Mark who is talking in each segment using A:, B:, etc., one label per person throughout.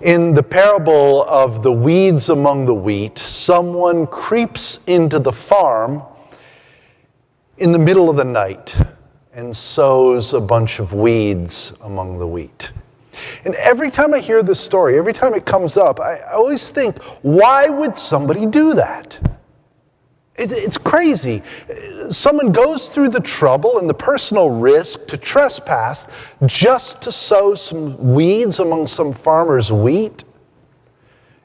A: In the parable of the weeds among the wheat, someone creeps into the farm in the middle of the night and sows a bunch of weeds among the wheat. And every time I hear this story, every time it comes up, I always think, why would somebody do that? It's crazy. Someone goes through the trouble and the personal risk to trespass just to sow some weeds among some farmer's wheat.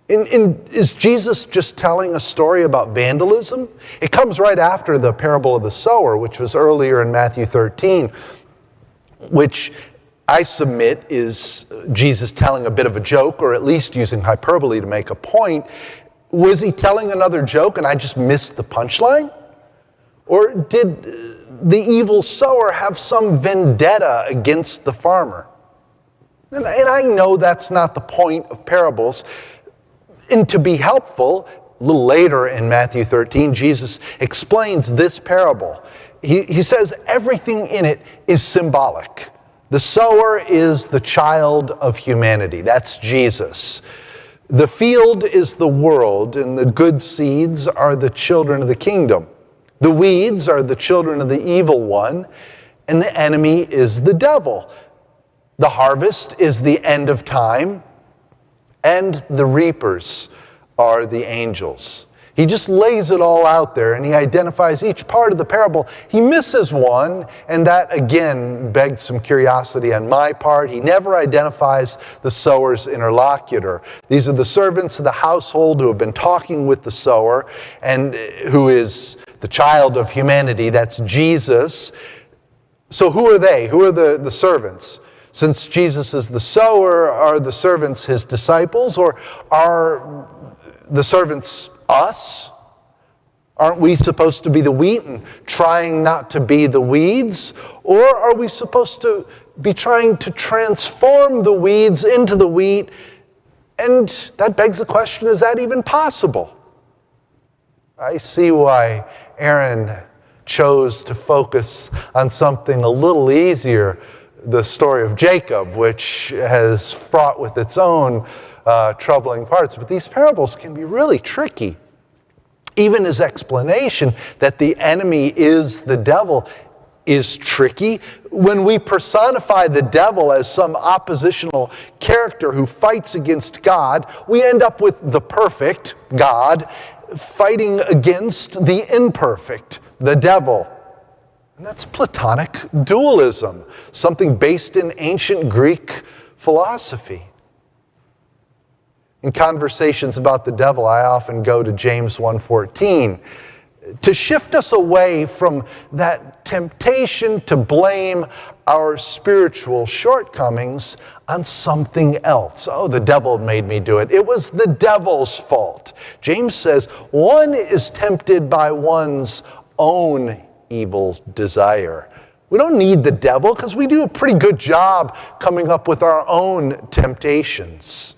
A: Is Jesus just telling a story about vandalism? It comes right after the parable of the sower, which was earlier in Matthew 13, which I submit is Jesus telling a bit of a joke, or at least using hyperbole to make a point. Was he telling another joke and I just missed the punchline? Or did the evil sower have some vendetta against the farmer? And I know that's not the point of parables. And to be helpful, a little later in Matthew 13, Jesus explains this parable. He says everything in it is symbolic. The sower is the child of humanity. That's Jesus. The field is the world, and the good seeds are the children of the kingdom. The weeds are the children of the evil one, and the enemy is the devil. The harvest is the end of time, and the reapers are the angels. He just lays it all out there, and he identifies each part of the parable. He misses one, and that again begged some curiosity on my part. He never identifies the sower's interlocutor. These are the servants of the household who have been talking with the sower, and who is the child of humanity. That's Jesus. So who are they? Who are the servants? Since Jesus is the sower, are the servants his disciples, or are the servants us? Aren't we supposed to be the wheat and trying not to be the weeds? Or are we supposed to be trying to transform the weeds into the wheat? And that begs the question, is that even possible? I see why Aaron chose to focus on something a little easier, the story of Jacob, which has fraught with its own troubling parts. But these parables can be really tricky. Even his explanation that the enemy is the devil is tricky. When we personify the devil as some oppositional character who fights against God, we end up with the perfect, God, fighting against the imperfect, the devil. And that's Platonic dualism, something based in ancient Greek philosophy. In conversations about the devil, I often go to James 1:14 to shift us away from that temptation to blame our spiritual shortcomings on something else. Oh, the devil made me do it. It was the devil's fault. James says one is tempted by one's own evil desire. We don't need the devil because we do a pretty good job coming up with our own temptations.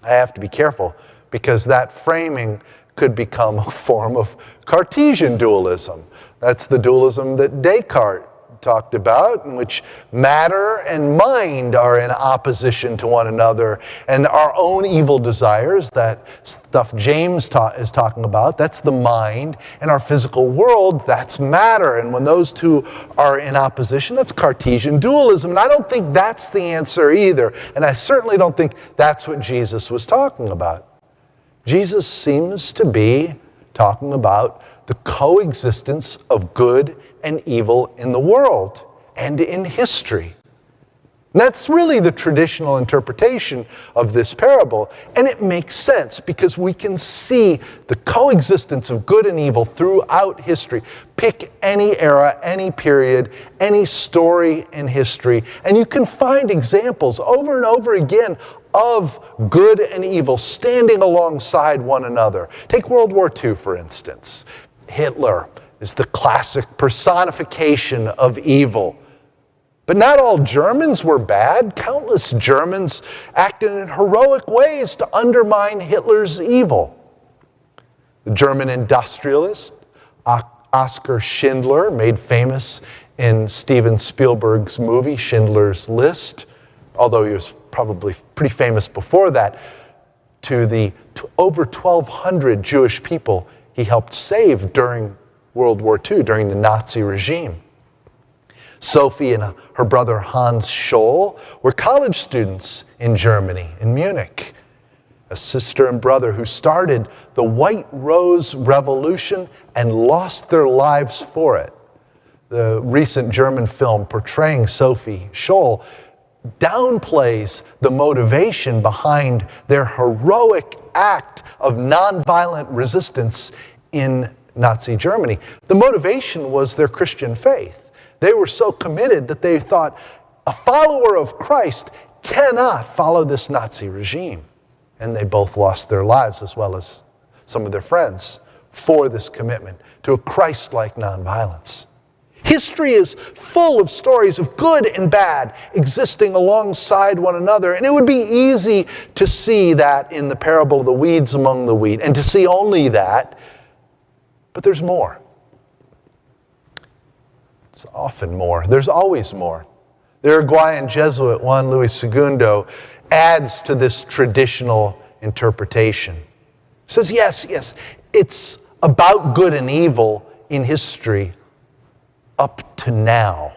A: I have to be careful because that framing could become a form of Cartesian dualism. That's the dualism that Descartes talked about, in which matter and mind are in opposition to one another, and our own evil desires, that stuff James is talking about, that's the mind, and our physical world, that's matter. And when those two are in opposition, that's Cartesian dualism. And I don't think that's the answer either, and I certainly don't think that's what Jesus was talking about. Jesus seems to be talking about the coexistence of good and evil in the world and in history. And that's really the traditional interpretation of this parable, and it makes sense because we can see the coexistence of good and evil throughout history. Pick any era, any period, any story in history, and you can find examples over and over again of good and evil standing alongside one another. Take World War II, for instance. Hitler is the classic personification of evil. But not all Germans were bad. Countless Germans acted in heroic ways to undermine Hitler's evil. The German industrialist Oskar Schindler, made famous in Steven Spielberg's movie Schindler's List, although he was probably pretty famous before that, to the over 1,200 Jewish people he helped save during World War II, during the Nazi regime. Sophie and her brother Hans Scholl were college students in Germany, in Munich. A sister and brother who started the White Rose Revolution and lost their lives for it. The recent German film portraying Sophie Scholl downplays the motivation behind their heroic act of nonviolent resistance in Nazi Germany. The motivation was their Christian faith. They were so committed that they thought a follower of Christ cannot follow this Nazi regime. And they both lost their lives, as well as some of their friends, for this commitment to a Christ-like nonviolence. History is full of stories of good and bad existing alongside one another, and it would be easy to see that in the parable of the weeds among the wheat, and to see only that, but there's more. It's often more. There's always more. The Uruguayan Jesuit Juan Luis Segundo adds to this traditional interpretation. He says, yes, it's about good and evil in history up to now.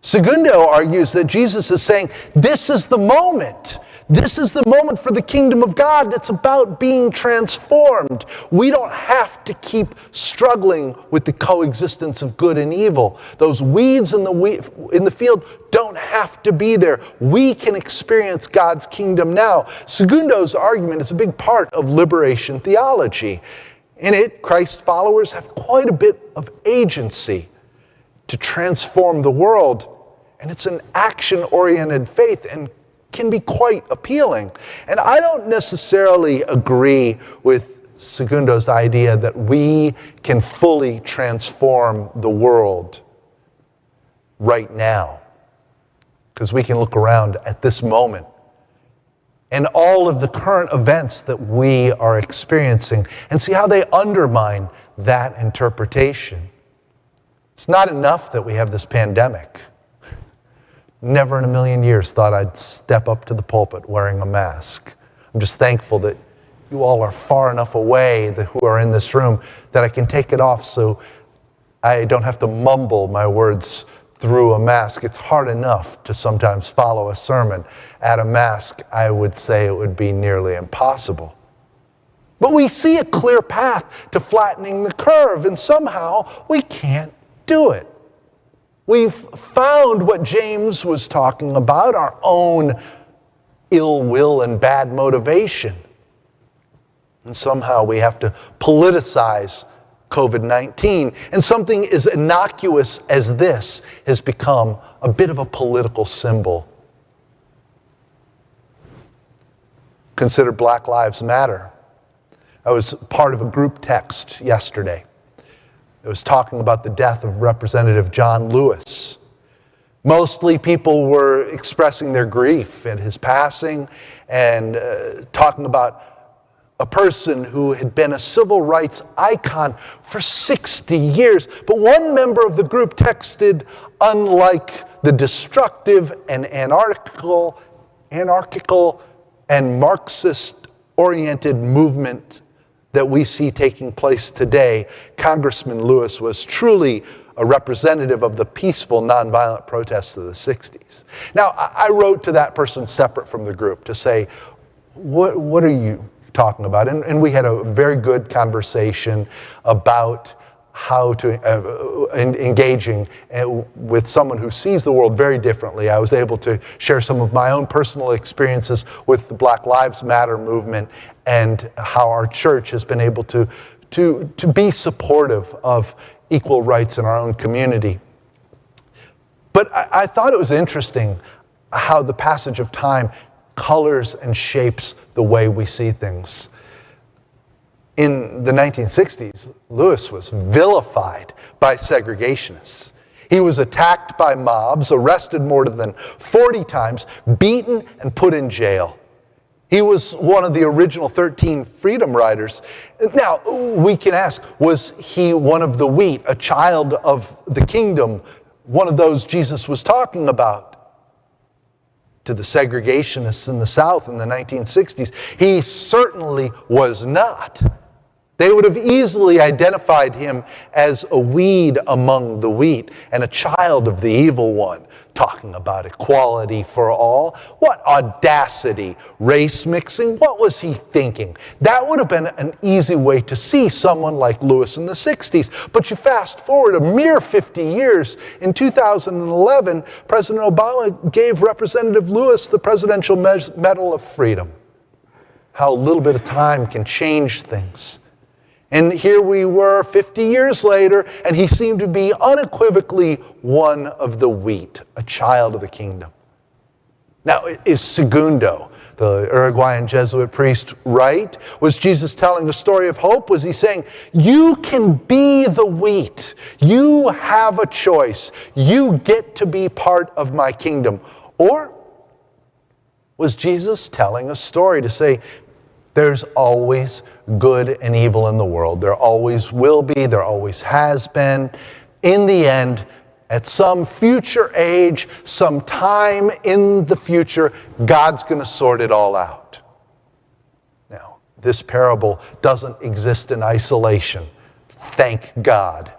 A: Segundo argues that Jesus is saying, this is the moment. This is the moment for the kingdom of God. It's about being transformed. We don't have to keep struggling with the coexistence of good and evil. Those weeds in the field don't have to be there. We can experience God's kingdom now. Segundo's argument is a big part of liberation theology. In it, Christ's followers have quite a bit of agency to transform the world. And it's an action-oriented faith and can be quite appealing. And I don't necessarily agree with Segundo's idea that we can fully transform the world right now. Because we can look around at this moment and all of the current events that we are experiencing and see how they undermine that interpretation. It's not enough that we have this pandemic. Never in a million years thought I'd step up to the pulpit wearing a mask. I'm just thankful that you all are far enough away who are in this room that I can take it off so I don't have to mumble my words through a mask. It's hard enough to sometimes follow a sermon at a mask. I would say it would be nearly impossible. But we see a clear path to flattening the curve, and somehow we can't do it. We've found what James was talking about, our own ill will and bad motivation. And somehow we have to politicize COVID-19. And something as innocuous as this has become a bit of a political symbol. Consider Black Lives Matter. I was part of a group text yesterday. It was talking about the death of Representative John Lewis. Mostly people were expressing their grief at his passing and talking about a person who had been a civil rights icon for 60 years. But one member of the group texted, unlike the destructive and anarchical and Marxist-oriented movement that we see taking place today, Congressman Lewis was truly a representative of the peaceful, nonviolent protests of the 60s. Now, I wrote to that person separate from the group to say, what are you talking about? And we had a very good conversation about how to engaging with someone who sees the world very differently. I was able to share some of my own personal experiences with the Black Lives Matter movement and how our church has been able to be supportive of equal rights in our own community. But I thought it was interesting how the passage of time colors and shapes the way we see things. In the 1960s, Lewis was vilified by segregationists. He was attacked by mobs, arrested more than 40 times, beaten and put in jail. He was one of the original 13 Freedom Riders. Now, we can ask, was he one of the wheat, a child of the kingdom, one of those Jesus was talking about? to the segregationists in the South in the 1960s. He certainly was not. They would have easily identified him as a weed among the wheat and a child of the evil one, talking about equality for all. What audacity! Race mixing? What was he thinking? That would have been an easy way to see someone like Lewis in the 60s. But you fast forward a mere 50 years, in 2011, President Obama gave Representative Lewis the Presidential Medal of Freedom. How a little bit of time can change things. And here we were 50 years later, and he seemed to be unequivocally one of the wheat, a child of the kingdom. Now, is Segundo, the Uruguayan Jesuit priest, right? Was Jesus telling a story of hope? Was he saying, you can be the wheat. You have a choice. You get to be part of my kingdom. Or was Jesus telling a story to say, there's always good and evil in the world. There always will be. There always has been. In the end, at some future age, some time in the future, God's going to sort it all out. Now, this parable doesn't exist in isolation. Thank God.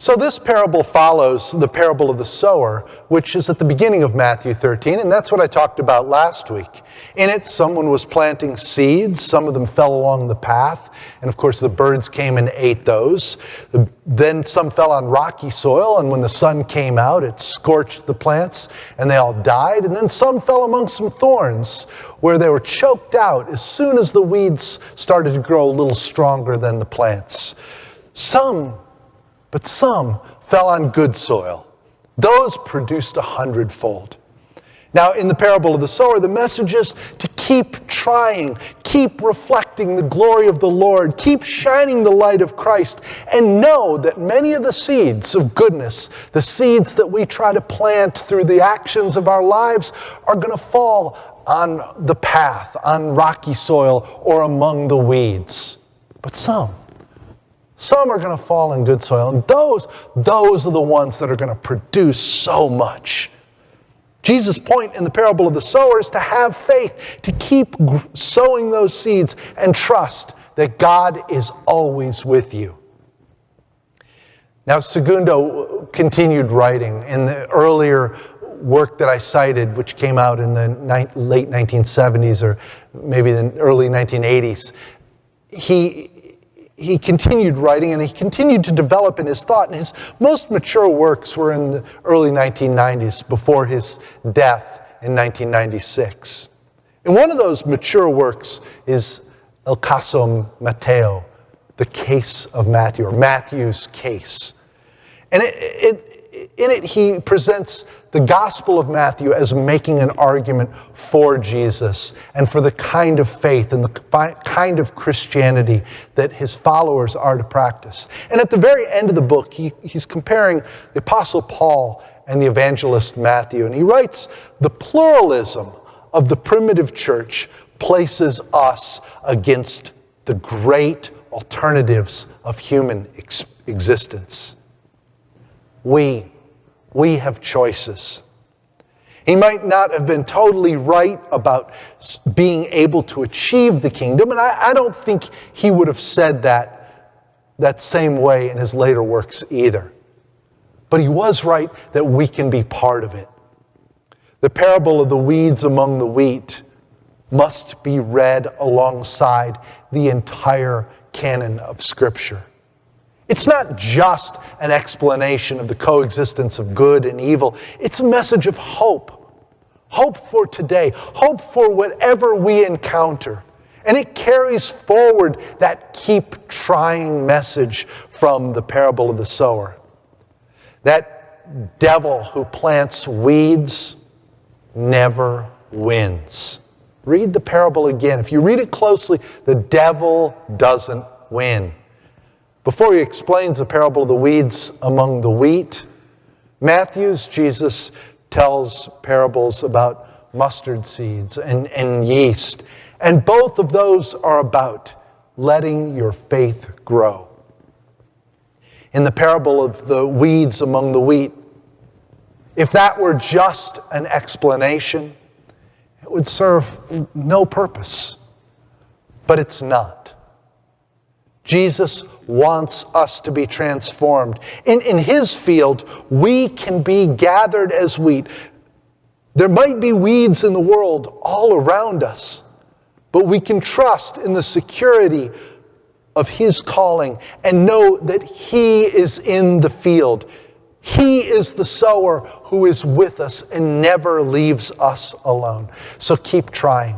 A: So this parable follows the parable of the sower, which is at the beginning of Matthew 13, and that's what I talked about last week. In it, someone was planting seeds. Some of them fell along the path, and of course the birds came and ate those. Then some fell on rocky soil, and when the sun came out, it scorched the plants, and they all died. And then some fell among some thorns, where they were choked out as soon as the weeds started to grow a little stronger than the plants. Some fell on good soil. Those produced 100-fold. Now, in the parable of the sower, the message is to keep trying, keep reflecting the glory of the Lord, keep shining the light of Christ, and know that many of the seeds of goodness, the seeds that we try to plant through the actions of our lives, are going to fall on the path, on rocky soil, or among the weeds. But some are going to fall in good soil, and those are the ones that are going to produce so much. Jesus' point in the parable of the sower is to have faith, to keep sowing those seeds and trust that God is always with you. Now, Segundo continued writing in the earlier work that I cited, which came out in the late 1970s or maybe the early 1980s. He continued writing, and he continued to develop in his thought, and his most mature works were in the early 1990s, before his death in 1996. And one of those mature works is El Caso Mateo, the case of Matthew, or Matthew's case. And in it, he presents the Gospel of Matthew as making an argument for Jesus and for the kind of faith and the kind of Christianity that his followers are to practice. And at the very end of the book, he's comparing the Apostle Paul and the evangelist Matthew. And he writes, the pluralism of the primitive church places us against the great alternatives of human existence. We have choices. He might not have been totally right about being able to achieve the kingdom, and I don't think he would have said that same way in his later works either. But he was right that we can be part of it. The parable of the weeds among the wheat must be read alongside the entire canon of Scripture. It's not just an explanation of the coexistence of good and evil. It's a message of hope. Hope for today. Hope for whatever we encounter. And it carries forward that keep trying message from the parable of the sower. That devil who plants weeds never wins. Read the parable again. If you read it closely, the devil doesn't win. Before he explains the parable of the weeds among the wheat, Matthew's Jesus tells parables about mustard seeds and yeast. And both of those are about letting your faith grow. In the parable of the weeds among the wheat, if that were just an explanation, that would serve no purpose. But it's not. Jesus wants us to be transformed. In his field, we can be gathered as wheat. There might be weeds in the world all around us, but we can trust in the security of his calling and know that he is in the field. He is the sower who is with us and never leaves us alone. So keep trying.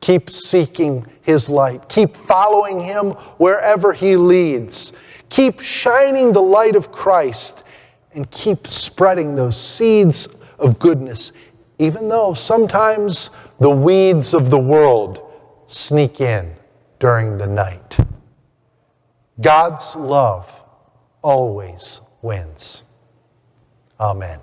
A: Keep seeking his light. Keep following him wherever he leads. Keep shining the light of Christ and keep spreading those seeds of goodness, even though sometimes the weeds of the world sneak in during the night. God's love always wins. Amen.